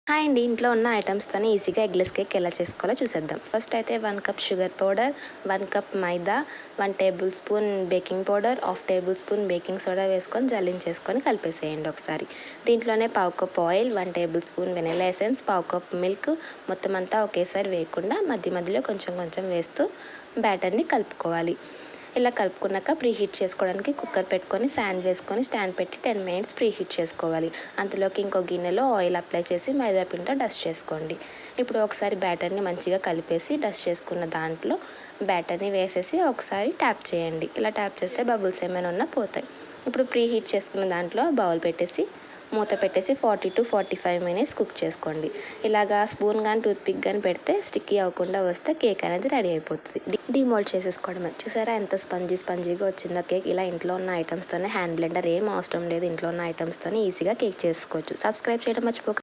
Hi అండి. ఇంట్లో ఉన్న ఐటమ్స్తోనే ఈజీగా ఎగ్లెస్ కేక్ ఎలా చేసుకోవాలో చూసేద్దాం. ఫస్ట్ అయితే 1 కప్ షుగర్ పౌడర్, 1 కప్ మైదా, 1 table spoon baking powder, half table spoon baking soda వేసుకొని జల్లించేసుకొని కలిపేసేయండి ఒకసారి. దీంట్లోనే పావు cup oil, 1 table spoon vanilla essence, పావు కప్ మిల్క్ మొత్తం అంతా ఒకేసారి వేయకుండా మధ్యలో కొంచెం కొంచెం వేస్తూ బ్యాటర్ని కలుపుకోవాలి. ఇలా కలుపుకున్నాక ప్రీహీట్ చేసుకోవడానికి కుక్కర్ పెట్టుకొని స్టాండ్ పెట్టి 10 మినిట్స్ ప్రీహీట్ చేసుకోవాలి. అంతలోకి ఇంకో గిన్నెలో ఆయిల్ అప్లై చేసి మైదా పిండితో డస్ట్ చేసుకోండి. ఇప్పుడు ఒకసారి బ్యాటర్ని మంచిగా కలిపేసి డస్ట్ చేసుకున్న దాంట్లో బ్యాటర్ని వేసేసి ఒకసారి ట్యాప్ చేయండి. ఇలా ట్యాప్ చేస్తే బబుల్స్ ఏమైనా ఉన్నా పోతాయి. ఇప్పుడు ప్రీహీట్ చేసుకున్న దాంట్లో బౌల్ పెట్టేసి మూత పెట్టేసి 40 to 45 మినిట్స్ కుక్ చేసుకోండి. ఇలాగా స్పూన్ కానీ టూత్పిక్ కానీ పెడితే స్టిక్కీ అవ్వకుండా వస్తే కేక్ అనేది రెడీ అయిపోతుంది. డిమోల్డ్ చేసేసుకోవడమే. చూసారా ఎంత స్పంజీగా వచ్చిందో కేక్. ఇలా ఇంట్లో ఉన్న ఐటమ్స్తోనే, హ్యాండ్ బ్లెండర్ ఏం అవసరం లేదు, ఇంట్లో ఉన్న ఐటమ్స్తోనే ఈజీగా కేక్ చేసుకోవచ్చు. సబ్స్క్రైబ్ చేయడం మర్చిపోకండి.